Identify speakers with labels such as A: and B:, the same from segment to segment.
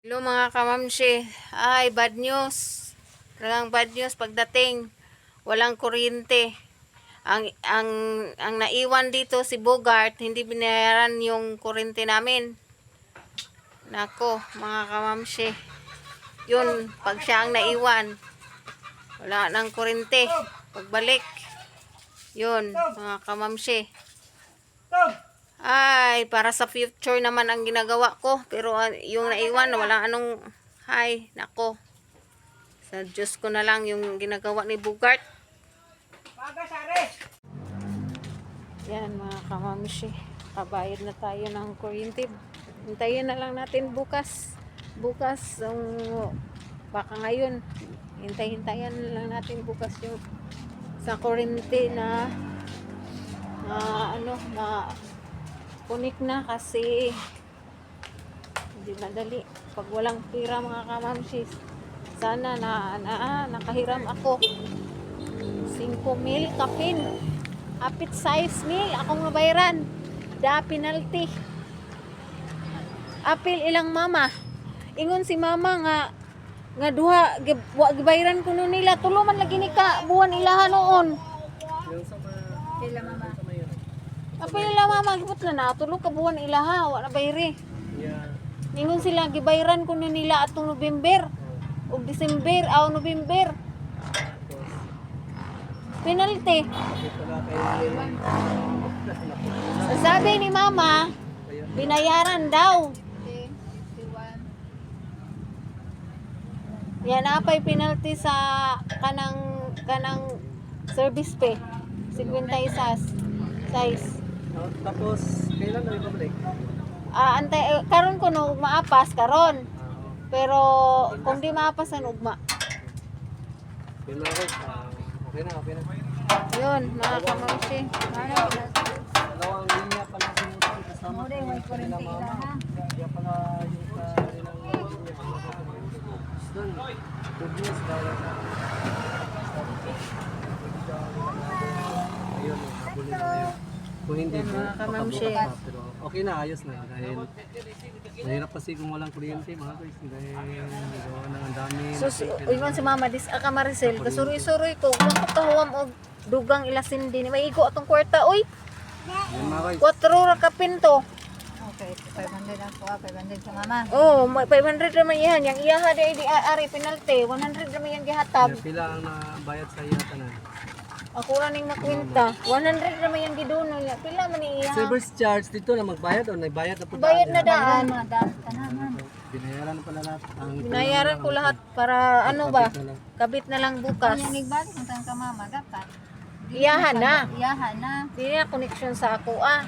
A: Hello mga kamamshi. Ay, bad news. Talagang bad news pagdating. Walang kuryente. Ang naiwan dito si Bogart, hindi binayaran yung kuryente namin. Nako, mga kamamshi. Yun, pag siya ang naiwan, wala nang kuryente. Pagbalik. Yun, mga kamamshi. Ay, para sa future naman ang ginagawa ko. Pero yung naiwan, wala anong... Ay, nako. Sa Diyos ko na lang yung ginagawa ni Bogart. Yan mga kamamshi. Kabayad na tayo ng kuryente. Hintayin na lang natin bukas. Bukas, baka ngayon. Hintayin na lang natin bukas yung sa kuryente na kunik na kasi hindi madali pag walang pira mga kamamsis. Sana nakahiram ako 5,000 kapin apit size meal akong nabayaran da penalty apil ilang mama ingon si mama nga duha gibayaran ko nun nila tulo man lagi ni ka buwan ilaha noon.
B: Sila mama.
A: Apil ila mama gibot na tulo ka buwan ilaha wa na bayri.
B: Yeah.
A: Ningon sila gibayaran ko nun nila atong November ug December aw November. Penalty. Sabi ni mama binayaran daw. Yan apay penalty sa kanang service fee. 50 isas size.
B: Tapos, kailan na ibabalik?
A: Antay karon ko no maapas karon. Pero kung di maapas ang ugma.
B: Yun na ako. Okay na.
A: Yun, mga kamamsi.
B: Dalawang linya pala sinutin kasama ko nila mama. Kaya pala yung kanilang linya. Doon, good news dahil ayun, habulin na ngayon. Kung hindi,
A: Mga kamamsi.
B: pero okay na, ayos na. Dahil mahirap kasi kung walang kuryente, mga guys. Dahil gawa na ang dami.
A: Sus, uyman si mama dis aka Maricel, kasuroy-suroy ko. Kung kahuam og dugang ilasin din. May igo atong kwarta, oy.
B: Yan mga guys.
A: 4 ra ka pinto.
C: Okay, 500 ako, 500 sa mama.
A: Oh, 500 naman yan. Yang iyaha di ari penalty, 100 naman yang gihatag.
B: Pila ang nabayad sa iya tanan.
A: Ako ra ning makwenta. 100 naman yang giduno niya. Pila man ni iyaha?
B: Service charge dito na magbayad o nagbayad na po
A: Bayad na daan.
C: Tanaman.
B: Binayaran na pala lahat.
A: Binayaran ko lahat para ano ba? Kabit na lang bukas.
C: Kung yung igbalik ng tang ka mama, dapat.
A: Iyahan na.
C: Iyahan na.
A: Hindi na connection sa ako ah.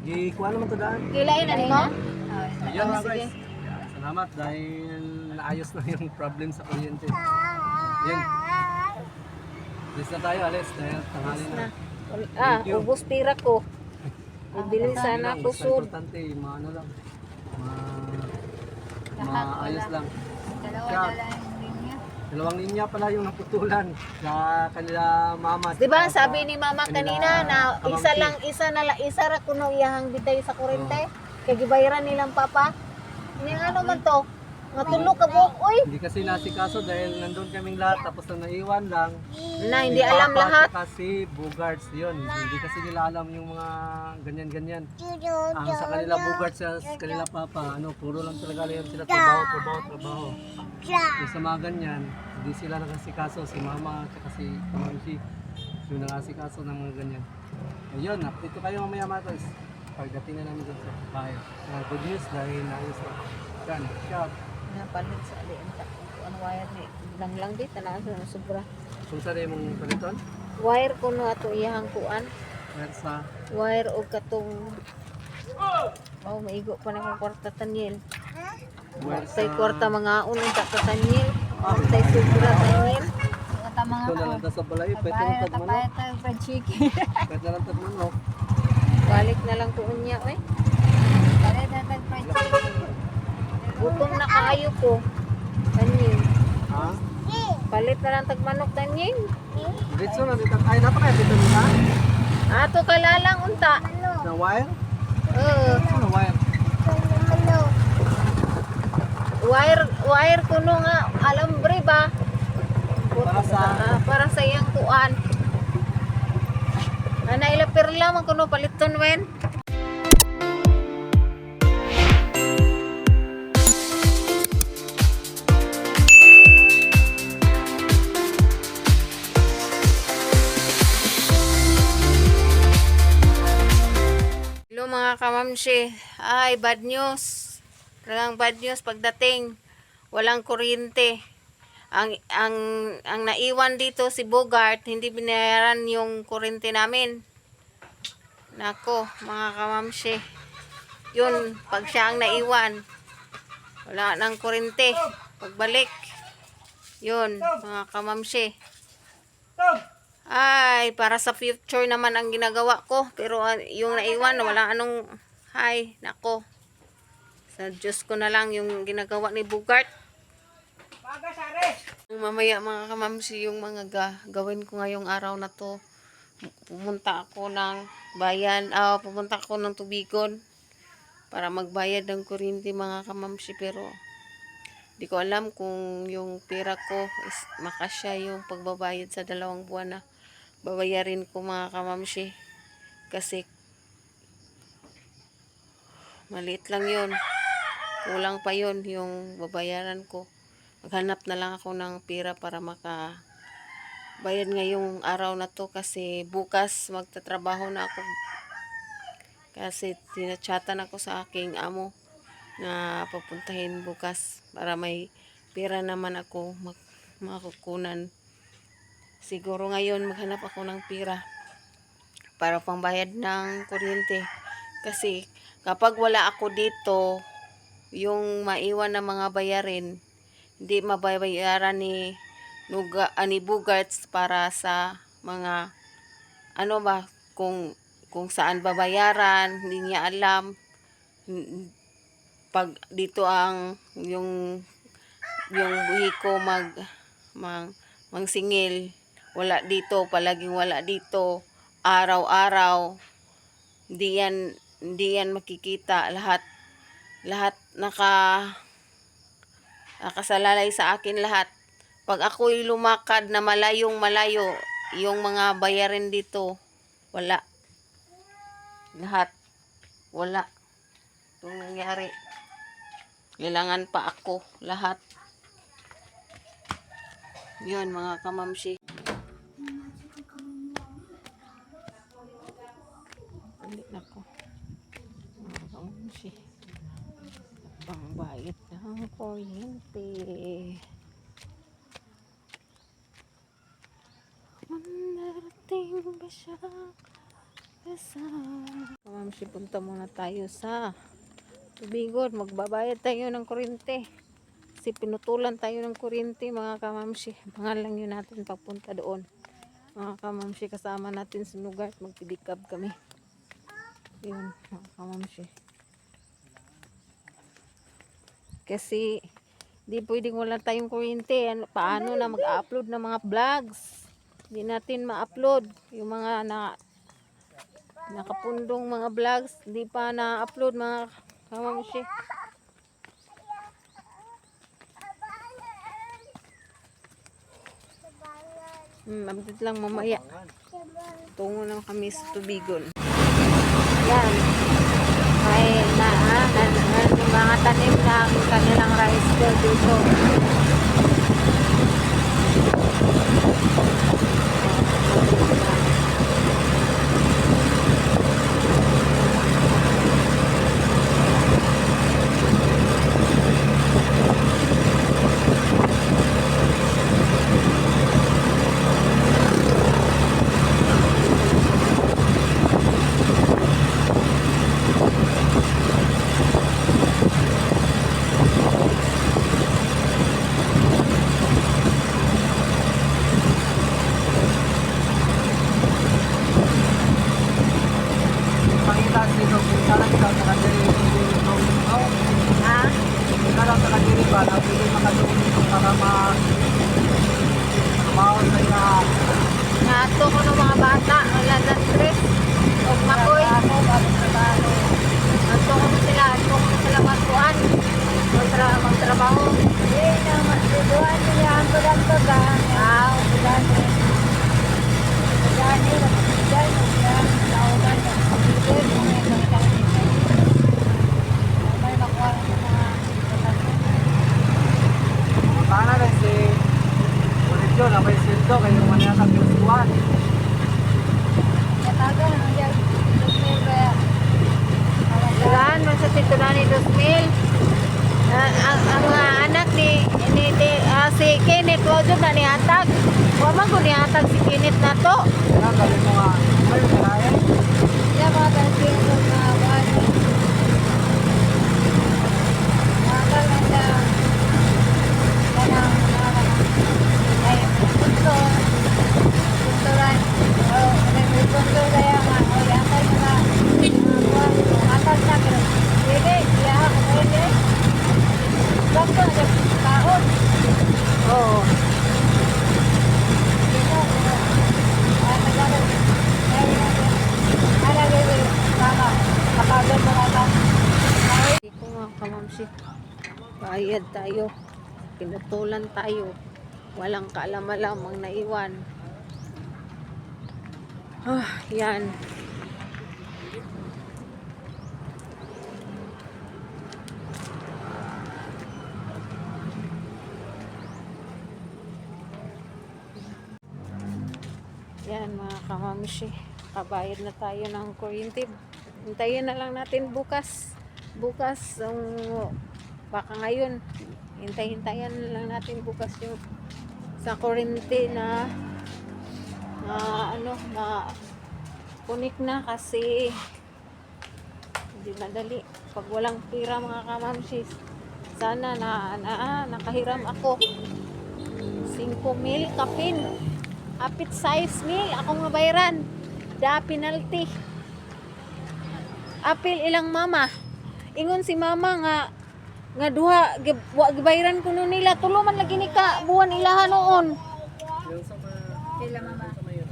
B: Ikuha naman to daan.
A: Kilain na nimo?
B: Ayan mga
A: sige.
B: guys. Salamat dahil naayos na yung problem sa kuryente. Yan. Alis na tayo, alis. Dahil tanghali na. Thank you.
A: Ubos pira ko. Bibili sana
B: Lang,
A: ko
B: basta
A: sud.
B: importante, ano lang. Maayos lang.
C: Dalawa-dala yung linya.
B: Dalawang linya pala yung naputulan sa kanila mama.
A: Di ba
B: Sa-
A: sabi ni mama
B: kanila
A: kanina na isa ra kuno iyahang bitay sa kuryente. Kay gibayaran nilang papa. Ni ano man to? Nga tulo ka buok oy.
B: Hindi kasi nasikaso dahil nandun kaming lahat tapos na naiwan lang.
A: Na hindi
B: Si
A: alam
B: Papa
A: lahat.
B: at Kasi Bogarts yun. Hindi kasi nila alam yung mga ganyan-ganyan. Ang sa kanila Bogarts sa kanila Papa, puro lang talaga yan sila trabaho. Yung sa mga ganyan, hindi sila nakasikaso. Si Mama at si Kamamsi yung nakasikaso ng mga ganyan. Ayun, update ko kayo mamaya mga guys. Pagdating na namin dun sa bahay. Good news dahil naayos na. Yan, shout.
A: Napalit sa alienta. Ano wire ni lang di tanaas na sobra.
B: Kung saan yung paliton?
A: Wire kuno ato iyahang kuan.
B: Sa
A: Wire og katong maigo pa na kong kwarta Tanyel. Tay kwarta mga unong ta Tanyel. Tay sobra Tanyel.
C: Ito mga
B: ito na lang sa balay. Pwede
C: Bayad
B: lang
C: na
B: tagmanok.
C: tayo tayo fried chicken.
B: Pwede na lang tagmanok.
A: Balik na lang ko unya oy.
C: Bayad na tayo fried chicken.
A: Gutom na kaayo ko. Tanyel.
B: Ha?
A: Palit na lang tagmanok Tanyel.
B: Dito na dito. Ay, napakaya dito nila.
A: Ato kalalang unta.
B: Na wire?
A: Oo.
B: Ano na wire?
A: Wire kuno nga alambre ba?
B: Para sa
A: Para sa iyang kuan. Ana ila perla man kuno paliton wen. Hello mga kamamshi. Ay, bad news. Talagang bad news pagdating. Walang kuryente. Ang naiwan dito si Bogart, hindi binayaran yung kuryente namin. Nako, mga kamamshi. Yun, pag siya ang naiwan, wala nang kuryente. Pagbalik, yun, mga kamamshi. Ay, para sa future naman ang ginagawa ko. Pero yung naiwan, wala anong, nako. Sa Diyos ko na lang yung ginagawa ni Bogart. Mamaya mga kamamsi, yung mga gawin ko ngayong araw na to, pumunta ako ng bayan, pumunta ako ng Tubigon para magbayad ng kuryente mga kamamsi. Pero di ko alam kung yung pera ko is makasya yung pagbabayad sa 2 buwan na babayarin ko mga kamamsi, kasi maliit lang yun, kulang pa yun yung babayaran ko. Maghanap na lang ako ng pera para makabayad ngayong araw na to, kasi bukas magtatrabaho na ako, kasi tinachatan ako sa aking amo na papuntahin bukas para may pera naman ako makukunan. Siguro ngayon maghanap ako ng pera para pambayad ng kuryente, kasi kapag wala ako dito, yung maiwan na mga bayarin hindi mababayaran ni Bogart para sa mga kung saan babayaran, hindi niya alam. Pag dito ang yung buhi ko mangsingil, wala dito, palaging wala dito, araw-araw, hindi yan makikita, lahat nakasalalay sa akin lahat. Pag ako'y lumakad na malayo, yung mga bayarin dito, wala. Lahat, wala. Itong nangyari. Kailangan pa ako, lahat. Yun mga kamamsi. Ulit ako. Mga kamamsi. Pangbayad ng kuryente. Manarating ba siya kasama? Kamamsi, punta muna tayo sa Tubigon. Magbabayad tayo ng kuryente. Kasi pinutulan tayo ng kuryente mga kamamsi. Pangalan yun natin papunta doon. Mga kamamsi, kasama natin si Bogart. Magpidikab kami. Yun mga kamamsi. Kasi di pwedeng wala tayong kuryente. Paano na mag-upload ng mga vlogs? Hindi natin ma-upload yung mga nakapundong mga vlogs. Hindi pa na-upload mga kamamsi. Update lang mamaya. Tungo na kami sa Tubigon. Yan. May mga tanim ng kanilang rice field dito. Nato ko ng mga bata, wala na stress. Huwag makoy. Nato ko sila magkuhan. Magtrabaho. trabaho.
C: Hindi na matutuan niya ang pagkaktaga. Yaw, pagkaktaga. Pagkaktaga, pagkaktaga. Nauban niya. Pagkaktaga, may makuha ng mga
B: Paano na si ulit yun, abay sildo, kayo naman yata pinusuan.
C: katagan. Ano yan? Lusmil kaya.
A: Saan man sa titulan ni 2,000. Ang mga anak si Kenneth, wag na nihatag. Wag man ko nihatag si Kenneth na to.
B: Kaya galing mo nga, may kaya.
C: Yan mga tansin ko na wala. Magal na siya. Kanang ay punto. Punturan. May punto kaya nga. O yata yung mga atas na. Pero pwede. Iya ako pwede. Bakto na siya taon.
A: Oo.
C: Dito. Ay nagano. Ay nagano. Tama. Kapagod mo na lang.
A: Hindi ko nga kamamsi. Bayad tayo. Pinutulan tayo. Walang kaalam-alamang naiwan. Yan. Yan mga kamamsi. Kabayad na tayo ng kuryente. Hintayin na lang natin bukas. Bukas, baka ngayon. Hintay-hintayan na lang natin bukas yung sa kuryente na kunik na kasi hindi madali. Pag walang pira mga kamamsis, sana nakahiram ako 5,000 kapin. Apit size meal akong mabayaran. Da penalty. Apil ilang mama. Ingon si mama nga duha wa gibayaran kuno nila tulo man lagi ni ka buwan ilaha noon.
B: Yung sa
C: Sila mama.
B: mayor.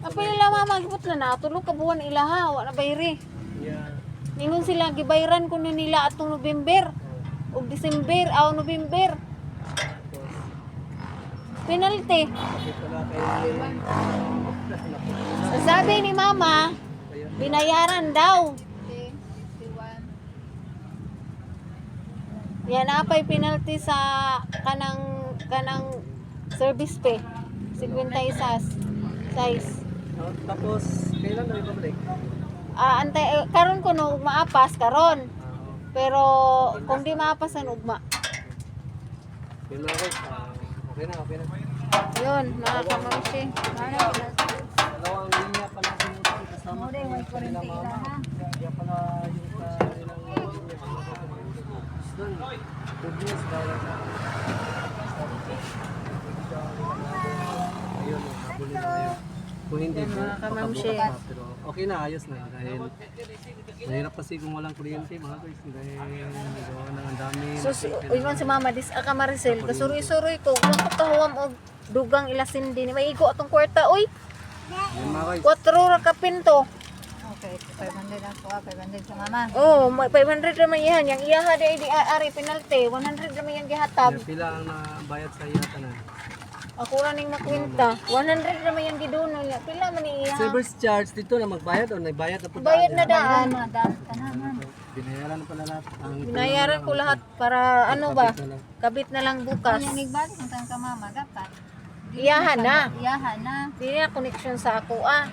A: Apil ilang mama gibot na tulo ka buwan ilaha wa na bayri.
B: Yeah.
A: Ingon sila gibayaran kuno nila atong November ug December aw November. Penalty.
B: Bakit wala kayo
A: Sabi ni mama, binayaran daw.
C: Okay. 51.
A: Yan apay penalty sa kanang service fee. 50 size.
B: Tapos, kailan na republic?
A: Antay karon kuno maapas karon. Pero kung di maapasan ugma.
B: Yun na guys. Okay na.
A: Yun, mga kamamsi.
B: Dalawang linya pala sinusunod kasama
C: Muna yung may
B: kanila
C: 40
B: mama.
C: ilaha.
B: Kaya pala yung kanilang linya. Doon, good news dahil ayun, habulin na ngayon. Kung hindi,
A: Yan, mga kamamsi.
B: baka pa, pero okay na, ayos na. Dahil mahirap kasi kung walang kuryente mga guys. Dahil gawa na ang dami.
A: Sus, ingon si mama dis ka Maricel, kasuroy-suroy ko, kung kahuam og dugang ilasin din may igo atong kwarta oy.
B: Yun mga guys.
A: 4 ra ka pinto.
C: Okay, 500 ako. 500 sa mama.
A: Oh, may 500 naman yan. Yang iyaha di ari penalty, 100 naman yang gihatag.
B: Kaya pila ang nabayad sa iya tanan.
A: Ako ra ning makwenta. 100 naman yang giduno niya. Pila man ni iyaha?
B: Service charge dito na magbayad o nagbayad na po
A: Bayad na daan.
C: Mga daan ka naman.
B: Binayaran na pala lahat. Ang
A: Binayaran ko lahat para ano ba? Kabit na lang bukas.
C: Kung yung nagbalik ng ka mama, dapat.
A: Iyahan na.
C: Iyahan na.
A: Di na connection sa ako ah.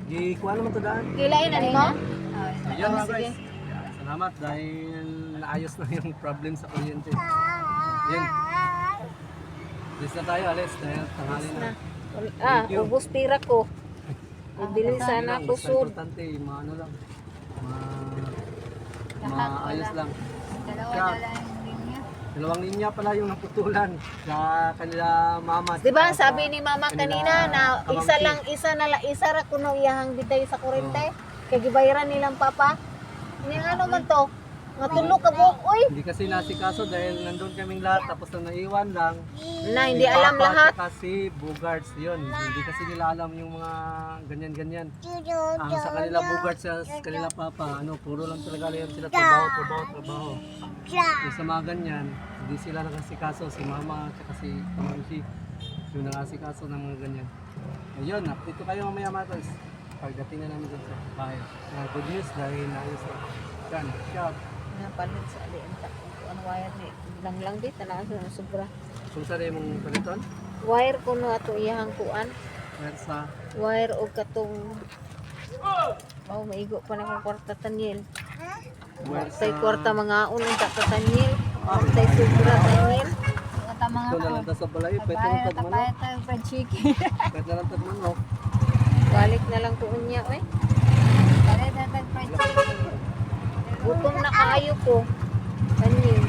B: Gikuha naman to daan.
A: Kilain na nimo?
B: Ayun mga
A: sige.
B: guys. Salamat dahil naayos na yung problem sa kuryente. Yun. Alis na tayo, alis. Dahil tanghali na.
A: Ah, ubos pira ko. Bibili sana ko
B: Basta
A: sud.
B: importante, ano lang. Maayos lang.
C: Dalawa yung linya.
B: Dalawang linya pala yung naputulan sa kanila mama.
A: Di ba
B: Papa.
A: sabi ni mama kanina na isa ra kuno iyahang bitay sa kuryente. Kay gibayaran nilang papa. Ini ano man to? Natulog ka po, uy.
B: Hindi kasi nasikaso dahil nandun kaming lahat tapos na naiwan lang.
A: Na, hindi
B: Si
A: alam
B: Papa
A: lahat.
B: at saka si Bogarts yun. Hindi kasi nila alam yung mga ganyan-ganyan. Ang sa kanila Bogarts sa kanila Papa, ano, puro lang talaga yan sila trabaho. Yung sa mga ganyan, hindi sila nakasikaso. Si Mama at saka si Pamangsi yung nakasikaso ng mga ganyan. Ayun, update ko kayo mamaya matas. Pagdating na namin dun sa bahay. Good news dahil naayos na. Yan, shout.
A: Napalit sa aliin ta. Ano wire ni? Lang di tanaw sa sobra.
B: Kung saan yung paliton?
A: Wire ko no ato iyang kuan.
B: Versa.
A: Wire og katong oh, maigo pa na kong kwarta tanyel. Tay kwarta mga unang tatanyel. Tay sobra tanyel.
C: Ito mga
B: Ito na lang ta sa balay. Pwede na lang tagmanok.
C: tapay tayo fried chicken.
B: Pwede na lang tagmanok.
A: Balik na lang ko unya eh.
C: Tapay tayo fried chicken.
A: Gutom na kaayo ko. Tanyel.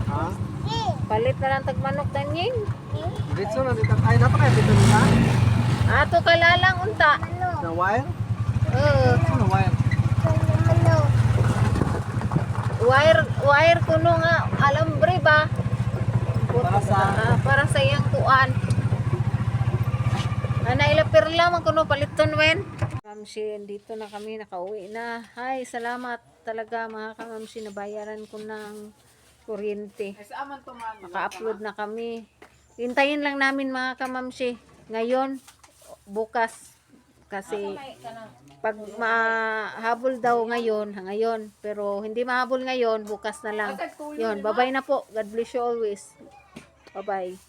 B: Ha?
A: Palit na lang tagmanok tanyel.
B: Dito na dito. Ay, napakaya dito nila.
A: Ato kalalang unta.
B: Na wire? Ano wire?
A: Wire kuno nga alambre ba?
B: Para sa...
A: Para sa iyang kuan. Nailapir lamang kuno paliton wen. Kamsi, dito na kami, nakauwi na. Hay, salamat talaga mga kamamsi, nabayaran ko ng kuryente. Maka-upload na kami. Hintayin lang namin mga kamamsi. Ngayon, bukas. Kasi pag mahabol daw ngayon. Pero hindi mahabol ngayon, bukas na lang. Yun, bye-bye na po. God bless you always. Bye-bye.